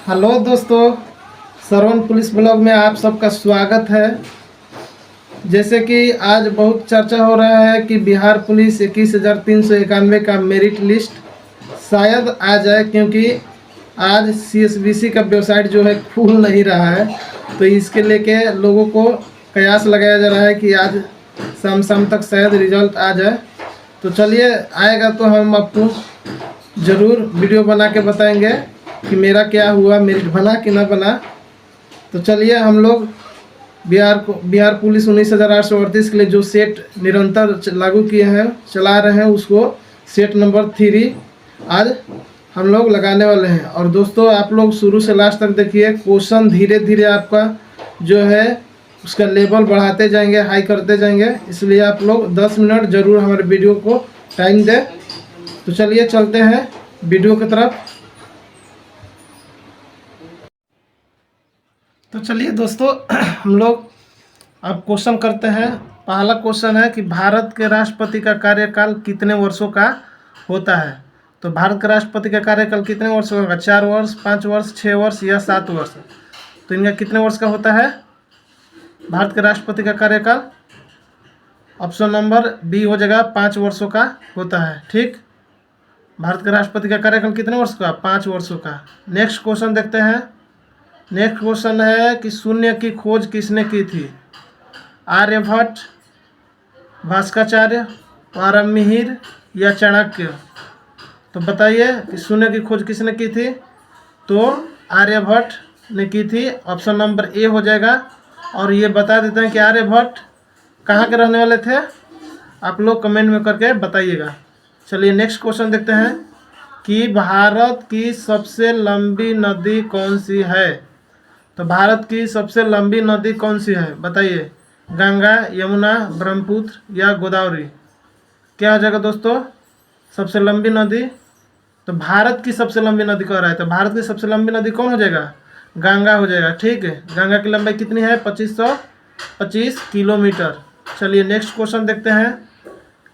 Hello दोस्तों, श्रवण police blog में आप सबका स्वागत है। जैसे कि आज बहुत चर्चा हो रहा है कि बिहार पुलिस 21,391 का मेरिट लिस्ट शायद आ जाए, क्योंकि आज सीएसबीसी का वेबसाइट जो है खुल नहीं रहा है। तो इसके लेके लोगों को कयास लगाया जा रहा है कि आज शाम शाम तक शायद रिजल्ट आ जाए। तो चलिए, आएगा तो हम आपको ज़रूर वीडियो बना के बताएंगे कि मेरा क्या हुआ, मेरिट बना कि ना बना। तो चलिए, हम लोग बिहार पुलिस 19,838 के लिए जो सेट निरंतर लागू किए हैं, चला रहे हैं, उसको सेट नंबर 3 आज हम लोग लगाने वाले हैं। और दोस्तों, आप लोग शुरू से लास्ट तक देखिए, क्वेश्चन धीरे धीरे आपका जो है उसका लेवल बढ़ाते जाएंगे, हाई करते जाएंगे। इसलिए आप लोग 10 मिनट ज़रूर हमारे वीडियो को टाइम दें। तो चलिए चलते हैं वीडियो की तरफ। तो चलिए दोस्तों, हम लोग अब क्वेश्चन करते हैं। पहला क्वेश्चन है कि भारत के राष्ट्रपति का कार्यकाल कितने वर्षों का होता है। तो भारत के राष्ट्रपति का कार्यकाल कितने वर्षों का होगा? 4 वर्ष, 5 वर्ष, 6 वर्ष या 7 वर्ष। तो इनका कितने वर्ष का होता है भारत के राष्ट्रपति का कार्यकाल? ऑप्शन नंबर बी हो जाएगा, 5 वर्षों का होता है। ठीक, भारत के राष्ट्रपति का कार्यकाल कितने वर्ष का? 5 वर्षों का। नेक्स्ट क्वेश्चन देखते हैं। नेक्स्ट क्वेश्चन है कि शून्य की खोज किसने की थी? आर्यभट्ट, भास्कराचार्य, पारमिहिर या चाणक्य। तो बताइए कि शून्य की खोज किसने की थी? तो आर्यभट्ट ने की थी। ऑप्शन नंबर ए हो जाएगा। और ये बता देते हैं कि आर्यभट्ट कहाँ के रहने वाले थे, आप लोग कमेंट में करके बताइएगा। चलिए नेक्स्ट क्वेश्चन देखते हैं कि भारत की सबसे लंबी नदी कौन सी है। तो भारत की सबसे लंबी नदी कौन सी है बताइए? गंगा, यमुना, ब्रह्मपुत्र या गोदावरी। क्या हो जाएगा दोस्तों सबसे लंबी नदी? तो भारत की सबसे लंबी नदी कह रहा है, तो भारत की सबसे लंबी नदी कौन हो जाएगा? गंगा हो जाएगा। ठीक है, गंगा की लंबाई कितनी है? 2525 किलोमीटर। चलिए नेक्स्ट क्वेश्चन देखते हैं।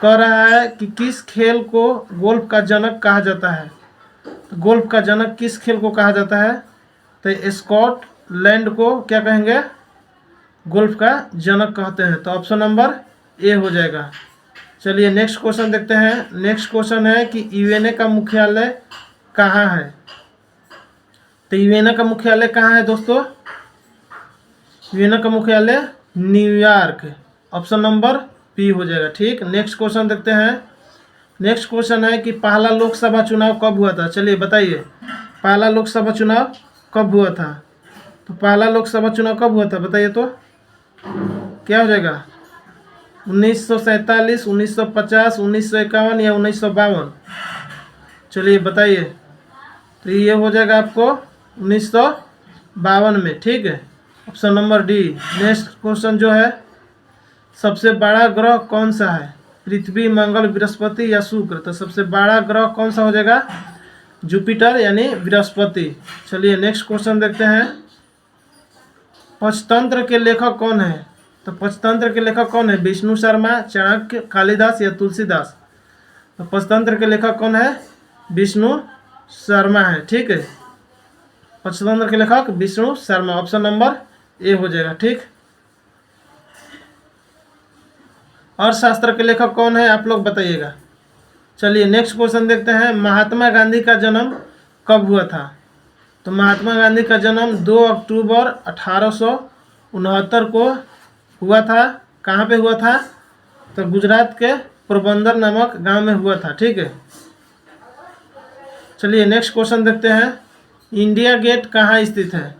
कह रहा है कि किस खेल को गोल्फ का जनक कहा जाता है। तो गोल्फ का जनक किस खेल को कहा जाता है? तो स्कॉटलैंड को क्या कहेंगे? गोल्फ का जनक कहते हैं। तो ऑप्शन नंबर ए हो जाएगा। चलिए नेक्स्ट क्वेश्चन देखते हैं। नेक्स्ट क्वेश्चन है कि यूएनए का मुख्यालय कहाँ है। तो यूएनए का मुख्यालय कहाँ है दोस्तों? यूएनए का मुख्यालय न्यूयॉर्क। ऑप्शन नंबर बी हो जाएगा। ठीक, नेक्स्ट क्वेश्चन देखते हैं। नेक्स्ट क्वेश्चन है कि पहला लोकसभा चुनाव कब हुआ था? चलिए बताइए, पहला लोकसभा चुनाव कब हुआ था? तो पहला लोकसभा चुनाव कब हुआ था बताइए? तो क्या हो जाएगा? 1947, 1950, 1951 या 1952। चलिए बताइए। तो ये हो जाएगा आपको 1952 में। ठीक है, option number D. Next question जो है, सबसे बड़ा ग्रह कौन सा है? पृथ्वी, मंगल, बृहस्पति या शुक्र। तो सबसे बड़ा ग्रह कौन सा हो जाएगा? जुपिटर यानी बृहस्पति। चलिए नेक्स्ट क्वेश्चन देखते हैं। पंचतंत्र के लेखक कौन है? तो पंचतंत्र के लेखक कौन है? विष्णु शर्मा, चाणक्य, कालिदास या तुलसीदास। तो पंचतंत्र के लेखक कौन है? विष्णु शर्मा है। ठीक है, पंचतंत्र के लेखक Vishnu Sharma. Option number A हो जाएगा। ठीक, अर्थशास्त्र के लेखक कौन है आप लोग बताइएगा। चलिए नेक्स्ट क्वेश्चन देखते हैं। महात्मा गांधी का जन्म कब हुआ था? तो महात्मा गांधी का जन्म 2 अक्टूबर 1869 को हुआ था। कहाँ पे हुआ था? तो गुजरात के पोरबंदर नामक गांव में हुआ था। ठीक है, चलिए नेक्स्ट क्वेश्चन देखते हैं। इंडिया गेट कहाँ स्थित है?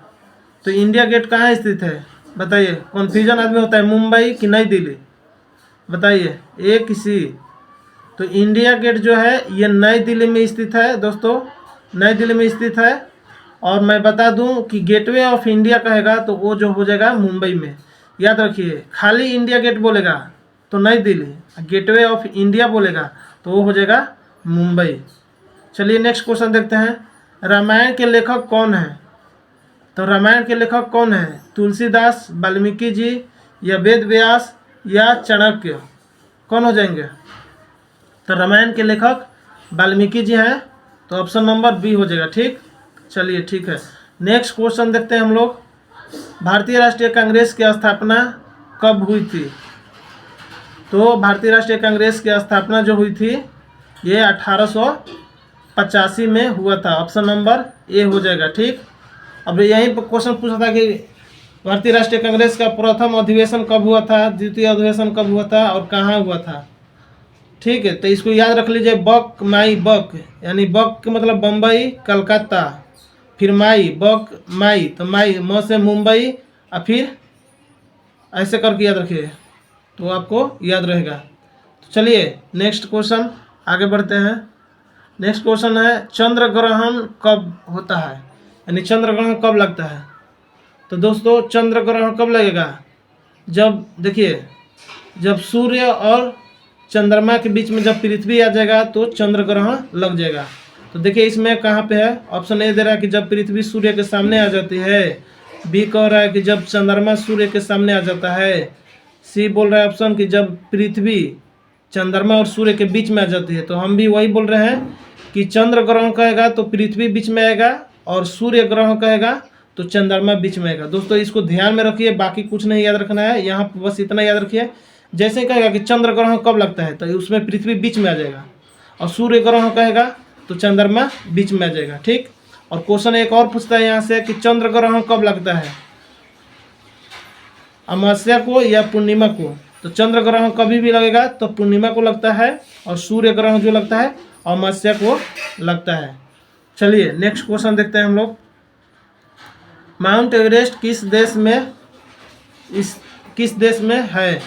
तो इंडिया गेट कहाँ स्थित है बताइए? कन्फ्यूजन आदमी होता है, मुंबई कि नई दिल्ली, बताइए ए कि सी। तो इंडिया गेट जो है ये नई दिल्ली में स्थित है दोस्तों, नई दिल्ली में स्थित है। और मैं बता दूं कि गेटवे ऑफ इंडिया कहेगा तो वो जो हो जाएगा मुंबई में। याद रखिए, खाली इंडिया गेट बोलेगा तो नई दिल्ली, गेटवे ऑफ इंडिया बोलेगा तो वो हो जाएगा मुंबई। चलिए नेक्स्ट क्वेश्चन देखते हैं। रामायण के लेखक कौन है? तो रामायण के लेखक कौन है? तुलसीदास, वाल्मीकि जी या वेद व्यास या चाणक्य। कौन हो जाएंगे? तो रामायण के लेखक वाल्मीकि जी हैं। तो ऑप्शन नंबर बी हो जाएगा। ठीक, चलिए ठीक है। नेक्स्ट क्वेश्चन देखते हैं हम लोग, भारतीय राष्ट्रीय कांग्रेस की स्थापना कब हुई थी? तो भारतीय राष्ट्रीय कांग्रेस की स्थापना जो हुई थी ये 1885 में हुआ था। ऑप्शन नंबर ए हो जाएगा। ठीक, अब यहीं पर क्वेश्चन पूछा था कि भारतीय राष्ट्रीय कांग्रेस का प्रथम अधिवेशन कब हुआ था, द्वितीय अधिवेशन कब हुआ था और कहाँ हुआ था। ठीक है, तो इसको याद रख लीजिए, बक माई बक, यानी बक का मतलब बम्बई कलकत्ता, फिर माई बक माई, तो माई म से मुंबई और फिर ऐसे करके याद रखिए तो आपको याद रहेगा। तो चलिए नेक्स्ट क्वेश्चन आगे बढ़ते हैं। नेक्स्ट क्वेश्चन है, चंद्र ग्रहण कब होता है, यानी चंद्र ग्रहण कब लगता है। तो दोस्तों चंद्र ग्रहण कब लगेगा, जब देखिए जब सूर्य और चंद्रमा के बीच में जब पृथ्वी आ जाएगा तो चंद्र ग्रहण लग जाएगा। तो देखिए इसमें कहाँ पे है, ऑप्शन ए दे रहा है कि जब पृथ्वी सूर्य के सामने आ जाती है, बी कह रहा है कि जब चंद्रमा सूर्य के सामने आ जाता है, सी बोल रहा है ऑप्शन कि जब पृथ्वी चंद्रमा और सूर्य के बीच में आ जाती है। तो हम भी वही बोल रहे हैं कि चंद्र ग्रहण कहेगा तो पृथ्वी बीच में आएगा और सूर्य ग्रहण कहेगा तो चंद्रमा बीच में आएगा। दोस्तों इसको ध्यान में रखिए, बाकी कुछ नहीं याद रखना है, यहाँ बस इतना याद रखिए, जैसे ही कहेगा कि चंद्र ग्रहण कब लगता है तो उसमें पृथ्वी बीच में आ जाएगा, और सूर्य ग्रहण कहेगा तो चंद्रमा बीच में आ जाएगा। ठीक, और क्वेश्चन एक और पूछता है यहाँ से कि चंद्र ग्रहण कब लगता है, अमावस्या को या पूर्णिमा को। तो चंद्र ग्रहण कभी भी लगेगा तो पूर्णिमा को लगता है, और सूर्य ग्रहण जो लगता है अमावस्या को लगता है। चलिए नेक्स्ट क्वेश्चन देखते हैं हम लोग, माउंट एवरेस्ट किस देश में है।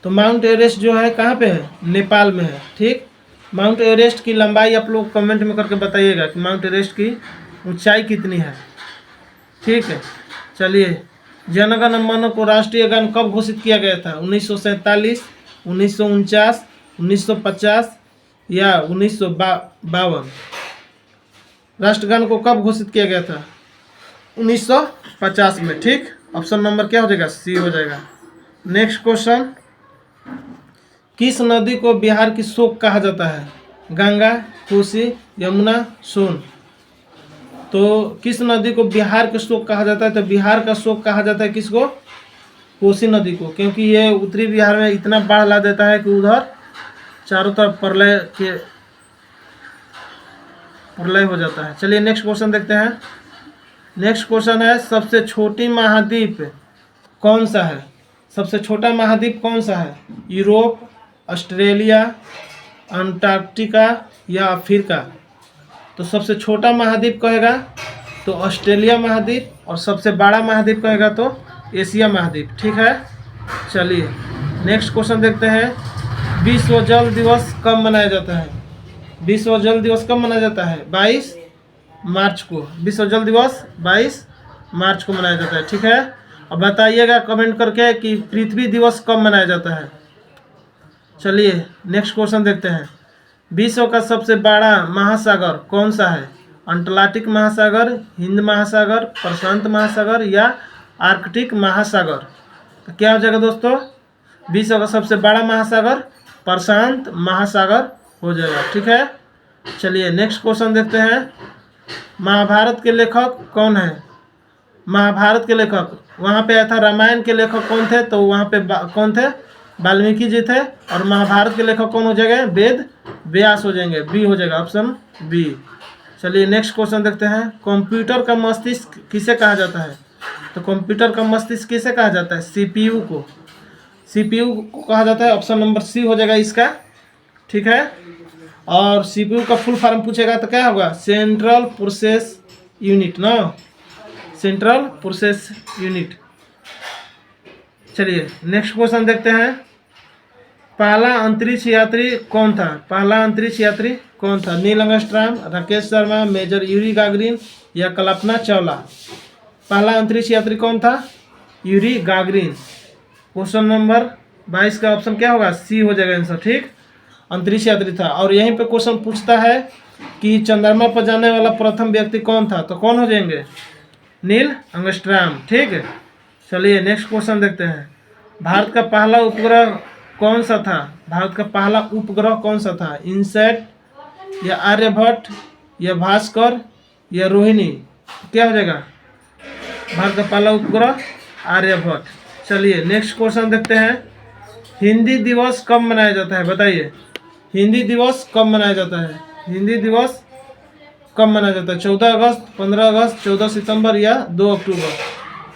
तो माउंट एवरेस्ट जो है कहाँ पे है, नेपाल में है। ठीक, माउंट एवरेस्ट की लंबाई आप लोग कमेंट में करके बताइएगा कि माउंट एवरेस्ट की ऊंचाई कितनी है। ठीक है, चलिए जनगण मन को राष्ट्रीय गान कब घोषित किया गया था, 1947, 1949, 1950 या 1952। राष्ट्रगान को कब घोषित किया गया था, 1950 में। ठीक, ऑप्शन नंबर क्या हो जाएगा, सी हो जाएगा। नेक्स्ट क्वेश्चन, किस नदी को बिहार की शोक कहा जाता है, गंगा, कोसी, यमुना, सोन। तो किस नदी को बिहार का शोक कहा जाता है, तो बिहार का शोक कहा जाता है किसको, कोसी नदी को, क्योंकि ये उत्तरी बिहार में इतना बाढ़ ला देता है कि उधर चारों तरफ प्रलय हो जाता है। चलिए नेक्स्ट क्वेश्चन देखते हैं। नेक्स्ट क्वेश्चन है, सबसे छोटी महाद्वीप कौन सा है, सबसे छोटा महाद्वीप कौन सा है, यूरोप, ऑस्ट्रेलिया, अंटार्कटिका या अफ्रीका। तो सबसे छोटा महाद्वीप कहेगा तो ऑस्ट्रेलिया महाद्वीप, और सबसे बड़ा महाद्वीप कहेगा तो एशिया महाद्वीप। ठीक है, चलिए नेक्स्ट क्वेश्चन देखते हैं, विश्व जल दिवस कब मनाया जाता है। विश्व जल दिवस कब मनाया जाता है, 22 मार्च को। विश्व जल दिवस 22 मार्च को मनाया जाता है। ठीक है, अब बताइएगा कमेंट करके कि पृथ्वी दिवस कब मनाया जाता है। चलिए नेक्स्ट क्वेश्चन देखते हैं, विश्व का सबसे बड़ा महासागर कौन सा है, अटलांटिक महासागर, हिंद महासागर, प्रशांत महासागर या आर्कटिक महासागर। तो क्या हो जाएगा दोस्तों, विश्व का सबसे बड़ा महासागर प्रशांत महासागर हो जाएगा। ठीक है, चलिए नेक्स्ट क्वेश्चन देखते हैं, महाभारत के लेखक कौन है। महाभारत के लेखक, वहाँ पे आया था रामायण के लेखक कौन थे, तो वहाँ पे कौन थे, वाल्मीकि जी थे। और महाभारत के लेखक कौन हो जाएंगे, वेद व्यास हो जाएंगे, बी हो जाएगा ऑप्शन बी। चलिए नेक्स्ट क्वेश्चन देखते हैं, कंप्यूटर का मस्तिष्क किसे कहा जाता है। तो कंप्यूटर का मस्तिष्क किसे कहा जाता है, सीपीयू को। सीपीयू को कहा जाता है, ऑप्शन नंबर सी हो जाएगा इसका। ठीक है, और सीपीयू का फुल फॉर्म पूछेगा तो क्या होगा, सेंट्रल प्रोसेस यूनिट ना, सेंट्रल प्रोसेस यूनिट। चलिए नेक्स्ट क्वेश्चन देखते हैं, पहला अंतरिक्ष यात्री कौन था। पहला अंतरिक्ष यात्री कौन था, Neil Armstrong, Rakesh Sharma, major Yuri Gagarin या कल्पना चावला। पहला अंतरिक्ष यात्री कौन था, यूरी गागरिन। क्वेश्चन नंबर 22 का ऑप्शन क्या होगा, सी हो जाएगा आंसर। ठीक, अंतरिक्ष यात्री था। और यहीं पे क्वेश्चन पूछता है कि चंद्रमा पर जाने वाला प्रथम व्यक्ति कौन था, तो कौन हो जाएंगे, नील आर्मस्ट्रांग। ठीक है, चलिए नेक्स्ट क्वेश्चन देखते हैं, भारत का पहला उपग्रह कौन सा था। भारत का पहला उपग्रह कौन सा था, इनसैट या आर्यभट्ट या भास्कर या रोहिणी। क्या हो जाएगा, भारत का पहला उपग्रह आर्यभट्ट। चलिए नेक्स्ट क्वेश्चन देखते हैं। हिंदी दिवस कब मनाया जाता है, बताइए। हिंदी दिवस कब मनाया जाता है? हिंदी दिवस कब मनाया जाता है? 14 अगस्त, 15 अगस्त, 14 सितंबर या 2 अक्टूबर?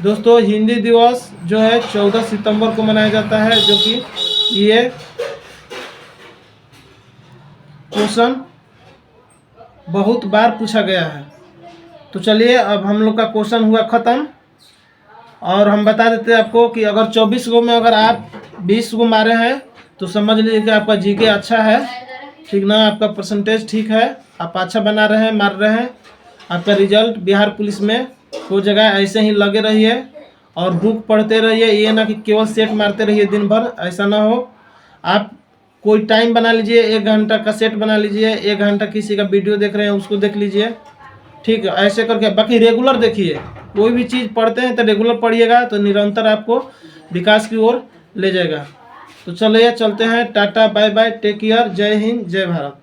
दोस्तों हिंदी दिवस जो है 14 सितंबर को मनाया जाता है, जो कि ये क्वेश्चन बहुत बार पूछा गया है। तो चलिए अब हम लोग का क्वेश्चन हुआ ख़त्म। और हम बता देते हैं आपको कि अगर 24 गो में अगर आप 20 गो मारे हैं तो समझ लीजिए कि आपका जीके अच्छा है, ठीक ना, आपका परसेंटेज ठीक है, आप अच्छा बना रहे हैं, मार रहे हैं, आपका रिजल्ट बिहार पुलिस में हो जाएगा। ऐसे ही लगे रहिए और बुक पढ़ते रहिए, ये ना कि केवल सेट मारते रहिए दिन भर, ऐसा ना हो। आप कोई टाइम बना लीजिए, 1 घंटा का सेट बना लीजिए, 1 घंटा किसी का वीडियो देख रहे हैं उसको देख लीजिए, ठीक है, ऐसे करके। बाकी रेगुलर देखिए, कोई भी चीज़ पढ़ते हैं तो रेगुलर पढ़िएगा, तो निरंतर आपको विकास की ओर ले जाएगा। तो चलिए चलते हैं, tata bye bye, take care, जय हिंद जय भारत।